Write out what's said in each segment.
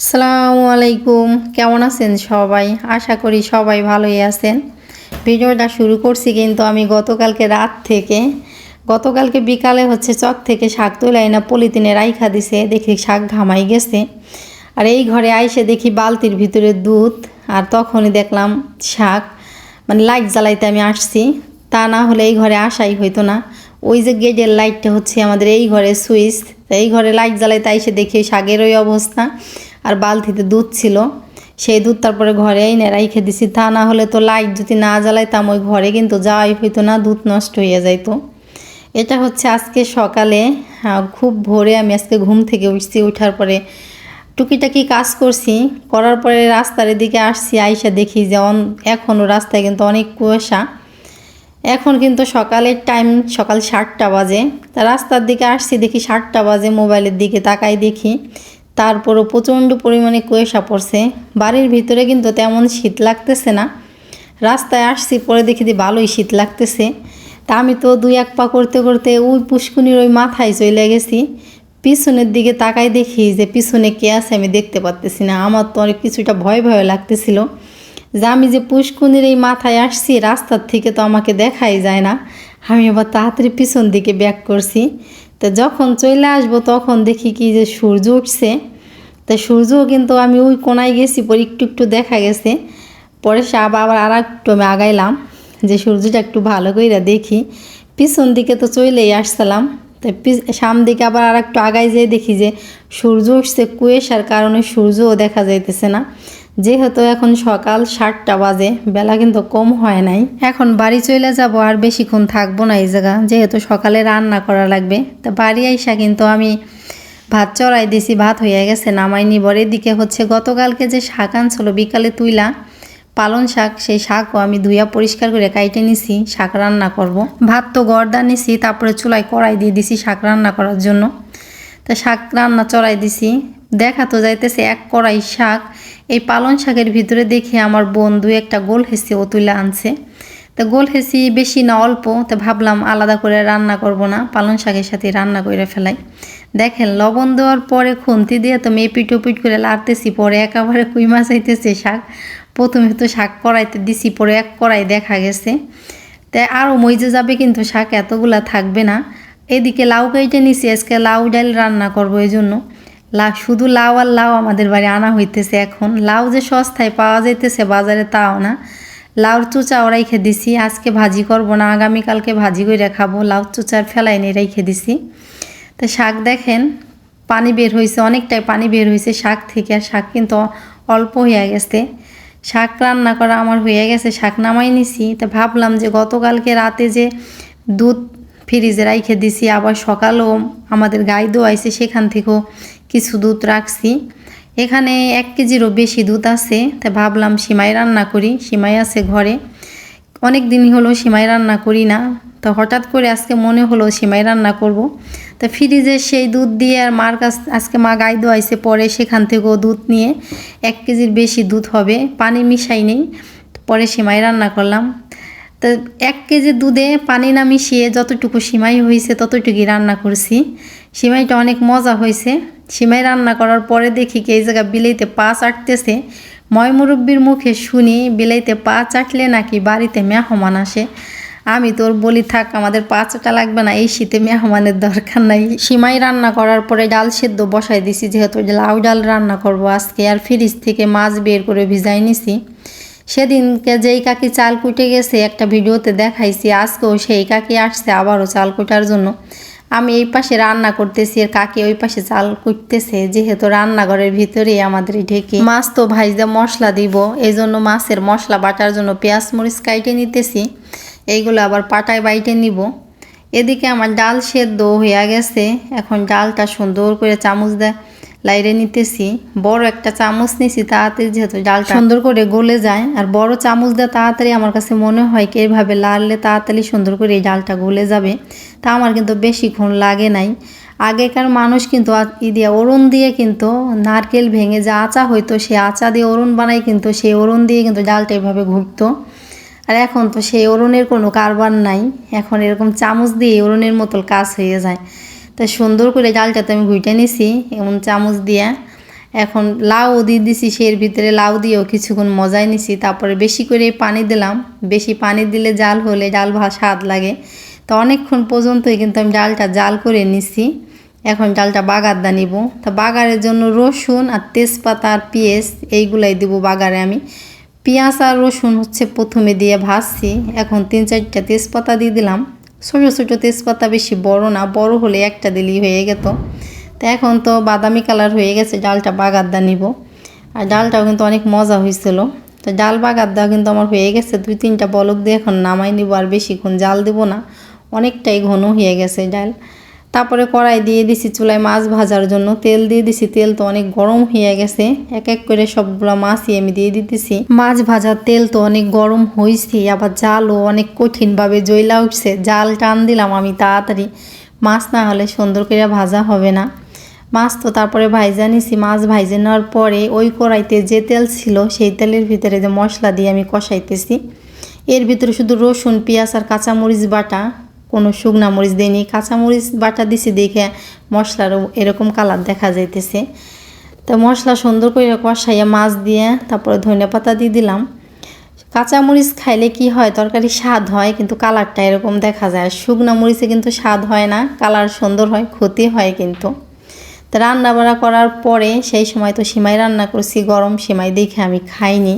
আসসালামু আলাইকুম, কেমন আছেন সবাই? আশা করি সবাই ভালোই আছেন। ভিডিওটা শুরু করছি কিন্তু আমি গতকালকে রাত থেকে। গতকালকে বিকালে চক থেকে শাক তুলে আইনা পলিথিনে রাইখা দিছে, দেখি শাক ঘামাই গেছে। আর এই ঘরে আইসে দেখি বালতির ভিতরে দুধ, আর তখনই দেখলাম শাক। মানে লাইট জ্বালাইতে আমি আসছি, তা না হলে এই ঘরে আসাই হইতো না। ওই যে গেটের লাইটটা আমাদের এই ঘরে সুইচ, এই ঘরে লাইট জ্বালাইতে আইসে দেখি শাকের ওই অবস্থা। আর বালতিতে দুধ ছিল, সেই দুধ তারপরে ঘরে এনে রাইখে দিছি। তা না হলে তো লাইট যদি না জ্বালাইতাম ওই ঘরে কিন্তু যাওয়াই হইতো না, দুধ নষ্ট হয়ে যাইতো। এটা আজকে সকালে, খুব ভোরে আমি আজকে ঘুম থেকে উঠছি। ওঠার পরে টুকিটাকি কাজ করছি, করার পরে রাস্তার দিকে আসছি। আইসা দেখি যে এখনও রাস্তায় কিন্তু অনেক কুয়াশা। এখন কিন্তু সকালের টাইম, সকাল 7টা বাজে। তা রাস্তার দিকে আসছি, দেখি 7টা বাজে। মোবাইলের দিকে তাকাই দেখি তারপরও প্রচণ্ড পরিমাণে কুয়াশা পড়ছে। বাড়ির ভিতরে কিন্তু তেমন শীত লাগতেছে না। রাস্তায় আসছি, পরে দেখি যে ভালোই শীত লাগতেছে। তা আমি তো 2-1 পা করতে করতে ওই পুষ্কুনির ওই মাথায় চলে গেছি। পিছনের দিকে তাকাই দেখি যে পিছনে কে আছে আমি দেখতে পারতেছি না। আমার তো অনেক কিছুটা ভয় ভয় লাগতেছিল যে আমি যে পুষ্কুনির এই মাথায় আসছি, রাস্তার থেকে তো আমাকে দেখাই যায় না। আমি আবার তাড়াতাড়ি পিছন দিকে ব্যাক করছি। তো যখন চলে আসবো তখন দেখি কি যে সূর্য উঠছে। তা সূর্যও কিন্তু আমি ওই কোনায় গেছি, পরে একটু একটু দেখা গেছে। পরে আবার আর একটু আমি আগাইলাম যে সূর্যটা একটু ভালো করে দেখি। পিছন দিকে তো চলেই আসছিলাম। তো সামনে দিকে আবার আর একটু আগাই যেয়ে দেখি যে সূর্য উঠছে, কুয়াশার কারণে সূর্যও দেখা যাইতেছে না। যেহেতু এখন সকাল 7টা বাজে, বেলা কিন্তু কম হয় নাই। এখন বাড়ি চলে যাব, আর বেশিক্ষণ থাকবো না এই জায়গা, যেহেতু সকালে রান্না করা লাগবে। তা বাড়ি আইসা কিন্তু আমি ভাত চড়াই দিছি, ভাত হয়ে গেছে, নামাই নিবর। এদিকে গতকালকে যে শাক আনছিল বিকালে তুইলা, পালন শাক, সেই শাকও আমি ধুইয়া পরিষ্কার করে কাইটে নিছি, শাক রান্না করব। ভাত তো গড়দা নিছি, তারপরে চুলায় কড়াই দিয়ে দিছি শাক রান্না করার জন্য। তা শাক রান্না চড়াই দিছি, দেখা তো যাইতেছে 1 কড়াই শাক। এই পালন শাকের ভিতরে দেখি আমার বোন 2-1টা গোল হেসি ও তুলে আনছে। তা গোল হেসি বেশি না অল্প, তা ভাবলাম আলাদা করে রান্না করব না, পালন শাকের সাথে রান্না করে ফেলাই। দেখেন লবণ দেওয়ার পরে খুন্তি দিয়ে তো মেপিট ওপিট করে লাড়তেছি, পরে একেবারে কুইমা চাইতেছে শাক। প্রথমে তো শাক কড়াইতে দিছি, পরে 1 কড়াই দেখা গেছে। তাই আরও মইজে যাবে কিন্তু শাক এতগুলা থাকবে না। এদিকে লাউ কেটে নিছি, আজকে লাউ ডাল রান্না করবো। এই জন্য শুধু লাউ আর লাউ আমাদের বাড়ি আনা হইতেছে। এখন লাউ যে সস্তায় পাওয়া যাইতেছে বাজারে তাও না। লাউর চুচাও রাইখে দিছি, আজকে ভাজি করব না, আগামীকালকে ভাজি করে খাবো। লাউ চুচার ফেলাই নিয়ে রেখে দিছি। তো শাক দেখেন পানি বের হয়েছে, অনেকটাই পানি বের হয়েছে শাক থেকে। আর শাক কিন্তু অল্প হয়ে গেছে। শাক রান্না করা আমার হয়ে গেছে, শাক নামাই নিছি। তা ভাবলাম যে গতকালকে রাতে যে দুধ ফ্রিজে রাইখে দিছি, আবার সকালেও আমাদের গাই দোয়াইছে, সেখান থেকেও কিছু দুধ রাখছি। এখানে 1 কেজিরও বেশি দুধ আছে। তা ভাবলাম সিমাই রান্না করি, সিমাই আছে ঘরে। অনেক দিনই হলো সিমাই রান্না করি না, তো হঠাৎ করে আজকে মনে হলো সিমাই রান্না করব। তা ফ্রিজে সেই দুধ দিয়ে, আর মার কাছ আজকে মা গাই দোয়াইছে, পরে সেখান থেকেও দুধ নিয়ে 1 কেজির বেশি দুধ হবে, পানি মিশাই নেই, পরে সিমাই রান্না করলাম। তো 1 কেজি দুধে পানি না মিশিয়ে যতটুকু সিমাই হয়েছে ততটুকুই রান্না করছি। সিমাইটা অনেক মজা হয়েছে। সিমাই রান্না করার পরে দেখি কি এই জায়গায় বিলাইতে পা চাটতেছে। ময়মুরব্বির মুখে শুনি বিলাইতে পা চাটলে নাকি বাড়িতে মেহমান আসে। আমি তোর বলি থাক, আমাদের পা চাটা লাগবে না, এই শীতে মেহমানের দরকার নাই। সিমাই রান্না করার পরে ডাল সেদ্ধ বসাই দিছি, যেহেতু লাউ ডাল রান্না করব আজকে। আর ফ্রিজ থেকে মাছ বের করে ভিজাই নিছি। সেদিনকে যেই কাকি চাল কুটে গেছে একটা ভিডিওতে দেখাইছি, আজকেও সেই কাকি আসছে আবারও চাল কুটার জন্য। আমি এই পাশে রান্না করতেছি, আর কাকি ওই পাশে চাল কুটতেছে, যেহেতু রান্নাঘরের ভিতরেই আমাদের ঢেকে। মাছ তো ভাইজা মশলা দিব, এই জন্য মাছের মশলা বাটার জন্য পেঁয়াজ মরিচ কাইটে নিতেছি, এইগুলো আবার পাটায় বাইটে নিব। এদিকে আমার ডাল সেদ্ধ হয়ে গেছে, এখন ডালটা সুন্দর করে চামচ দিয়ে লাইরে নিতেছি। বড় একটা চামচ নিছি, তাড়াতাড়ি যেহেতু ডালটা সুন্দর করে গলে যায়। আর বড় চামচ দিয়ে তাড়াতাড়ি আমার কাছে মনে হয় কি এইভাবে লাড়লে তাড়াতাড়ি সুন্দর করে এই ডালটা গলে যাবে। তা আমার কিন্তু বেশিক্ষণ লাগে নাই। আগেকার মানুষ কিন্তু ওরন দিয়ে কিন্তু নারকেল ভেঙে যে আচা হইতো, সে আচা দিয়ে ওরন বানাই, কিন্তু সেই ওরন দিয়ে কিন্তু ডালটা এভাবে ঘুরতো। আর এখন তো সেই ওরনের কোনো কারবার নাই, এখন এরকম চামচ দিয়ে ওরনের মতো কাজ হয়ে যায়। তাই সুন্দর করে ডালটাতে আমি ঘুইটে নিছি এমন চামচ দিয়ে। এখন লাউ দিয়ে দিছি, এর ভিতরে লাউ দিয়েও কিছুক্ষণ মজাই নিছি। তারপরে বেশি করে পানি দিলাম, বেশি পানি দিলে জাল হলে ডাল স্বাদ লাগে। তো অনেকক্ষণ পর্যন্তই কিন্তু আমি ডালটা জাল করে নিছি। এখন ডালটা বাগার দা নিব। তো বাগারের জন্য রসুন আর তেজপাতা আর পেঁয়াজ এইগুলাই দিব বাগারে। আমি পেঁয়াজ আর রসুন হচ্ছে প্রথমে দিয়ে ভাজছি। এখন 3-4টা তেজপাতা দিয়ে দিলাম। ছোটো ছোটো তেজপাতা, বেশি বড় না, বড় হলে একটা দিলেই হয়ে যেত। তো এখন তো বাদামি কালার হয়ে গেছে, ডালটা বাগার দা নিব। আর ডালটাও কিন্তু অনেক মজা হয়েছিল। তো ডাল বাগার দা কিন্তু আমার হয়ে গেছে, 2-3টা বলক দিয়ে এখন নামাই নিব। আর বেশিক্ষণ জাল দেব না, অনেকটাই ঘন হয়ে গেছে ডাল। তারপরে কড়াই দিয়ে দিছি চুলায় মাছ ভাজার জন্য, তেল দিয়ে দিছি। তেল তো অনেক গরম হয়ে গেছে, এক এক করে সবগুলো মাছই আমি দিয়ে দিতেছি। মাছ ভাজার তেল তো অনেক গরম হয়েছে, আবার জালও অনেক কঠিনভাবে জ্বলা উঠছে। জাল টান দিলাম আমি তাড়াতাড়ি, মাছ না হলে সুন্দর করে ভাজা হবে না। মাছ তো তারপরে ভাইজা নিছি। মাছ ভাইজে নেওয়ার পরে ওই কড়াইতে যে তেল ছিল সেই তেলের ভিতরে যে মশলা দিয়ে আমি কষাইতেছি। এর ভিতরে শুধু রসুন, পেঁয়াজ আর কাঁচামরিচ বাটা, কোনো শুকনা মরিচ দিইনি। কাঁচামরিচ বাটা দিছি দেখে মশলারও এরকম কালার দেখা যাইতেছে। তো মশলা সুন্দর করে কষাইয়া মাছ দিয়ে তারপরে ধনিয়া পাতা দিয়ে দিলাম। কাঁচামরিচ খাইলে কি হয়, তরকারি স্বাদ হয়, কিন্তু কালারটা এরকম দেখা যায়। শুকনা মরিচে কিন্তু স্বাদ হয় না, কালার সুন্দর হয়, ক্ষতি হয় কিন্তু। তো রান্না বাড়া করার পরে সেই সময় তো সিমাই রান্না করছি, গরম সিমাই দেখে আমি খাইনি।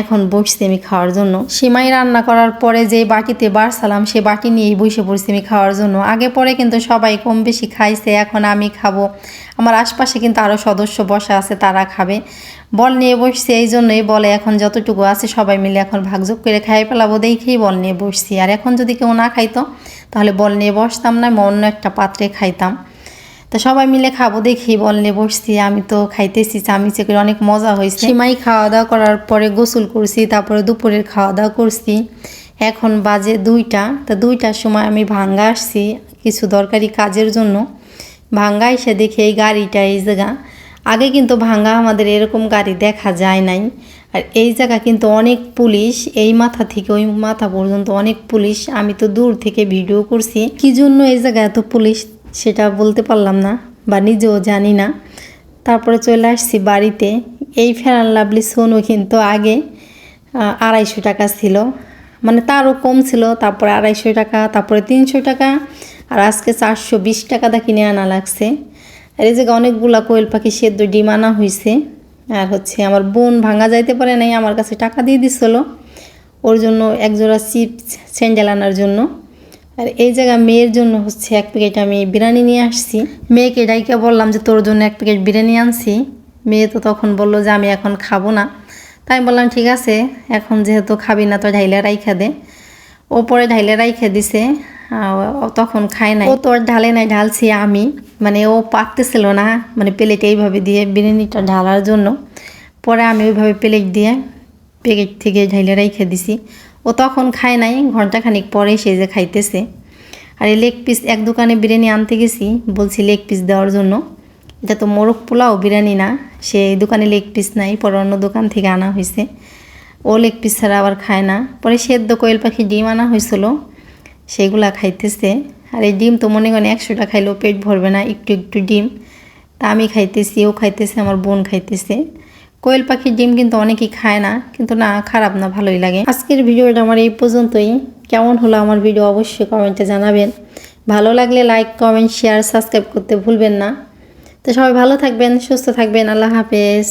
এখন বসছি আমি খাওয়ার জন্য। সিমাই রান্না করার পরে যে বাটিতে বাড়ছিলাম সে বাটি নিয়েই বসে পড়ছি আমি খাওয়ার জন্য। আগে পরে কিন্তু সবাই কম বেশি খাইছে, এখন আমি খাবো। আমার আশপাশে কিন্তু আরও সদস্য বসা আছে, তারা খাবে। বল নিয়ে বসছি, এই জন্যই বলে এখন যতটুকু আছে সবাই মিলে এখন ভাগযোগ করে খাই ফেলাবো দেখেই বল নিয়ে বসছি। আর এখন যদি কেউ না খাইতো তাহলে বল নিয়ে বসতাম না, অন্য একটা পাত্রে খাইতাম। তো সবাই মিলে খাবো দেখি বল নিয়ে বসছি। আমি তো খাইতেছি চামিচে করে, অনেক মজা হয়েছে। সিমাই খাওয়া দাওয়া করার পরে গোসল করছি, তারপরে দুপুরের খাওয়া দাওয়া করছি। এখন বাজে 2টা। তো 2টার সময় আমি ভাঙ্গা আসছি কিছু দরকারি কাজের জন্য। ভাঙ্গা এসে দেখি এই গাড়িটা এই জায়গা। আগে কিন্তু ভাঙ্গা আমাদের এরকম গাড়ি দেখা যায় নাই। আর এই জায়গা কিন্তু অনেক পুলিশ, এই মাথা থেকে ওই মাথা পর্যন্ত অনেক পুলিশ। আমি তো দূর থেকে ভিডিও করছি, কি জন্য এই জায়গায় এত পুলিশ সেটা বলতে পারলাম না, বা নিজেও জানি না। তারপরে চলে আসছি বাড়িতে। এই ফেয়ার অ্যান্ড লাভলি সোনও কিন্তু আগে 250 টাকা ছিল, মানে তারও কম ছিল। তারপরে 250 টাকা, তারপরে 300 টাকা, আর আজকে 420 টাকা দা কিনে আনা লাগছে। আর এই জায়গায় অনেকগুলা কোয়েল পাখি সেদ্ধ ডিম আনা হয়েছে। আর হচ্ছে আমার বোন ভাঙা যাইতে পারে নাই, আমার কাছে টাকা দিয়ে দিছিল ওর জন্য একজোড়া চিপস স্যান্ডেল আনার জন্য। আর এই জায়গায় মেয়ের জন্য হচ্ছে 1 প্যাকেট আমি বিরিয়ানি নিয়ে আসছি। মেয়েকে ডাইকে বললাম যে তোর জন্য 1 প্যাকেট বিরিয়ানি আনছি। মেয়ে তো তখন বললো যে আমি এখন খাবো না। তাই বললাম ঠিক আছে, এখন যেহেতু খাবি না তো ঢাইলে রাইখা দে। ও পরে ঢাইলে রাইখা দিছে, তখন খায় নাই। ও তো আর ঢালে নাই, ঢালছি আমি। মানে ও পারতেছিল না, মানে প্লেট এইভাবে দিয়ে বিরিয়ানিটা ঢালার জন্য। পরে আমি ওইভাবে প্লেট দিয়ে প্যাকেট থেকে ঢাইলে রাইখা দিছি। ও তখন খায় নাই, ঘন্টাখানিক পরে সে যে খাইতেছে। আর এই লেগ পিস এক দোকানে বিরিয়ানি আনতে গেছি, বলছি লেগ পিস দেওয়ার জন্য। এটা তো মোরগ পোলাও বিরিয়ানি না, সেই দোকানে লেগ পিস নাই, পরে অন্য দোকান থেকে আনা হয়েছে। ও লেগ পিস ছাড়া আবার খায় না। পরে সেদ্ধ কোয়েল পাখি ডিম আনা হয়েছিল, সেগুলা খাইতেছে। আর এই ডিম তো মনে করেন 100 টাকা খাইলেও পেট ভরবে না, একটু একটু ডিম। তা আমি খাইতেছি, ও খাইতেছে, আমার বোন খাইতেছে। কোয়েল পাখির ডিম কিন্তু অনেকেই খায় না, কিন্তু না, খারাপ না, ভালোই লাগে। আজকের ভিডিওটা আমার এই পর্যন্তই। কেমন হলো আমার ভিডিও অবশ্যই কমেন্টে জানাবেন। ভালো লাগলে লাইক, কমেন্ট, শেয়ার, সাবস্ক্রাইব করতে ভুলবেন না। তো সবাই ভালো থাকবেন, সুস্থ থাকবেন। আল্লাহ হাফেজ।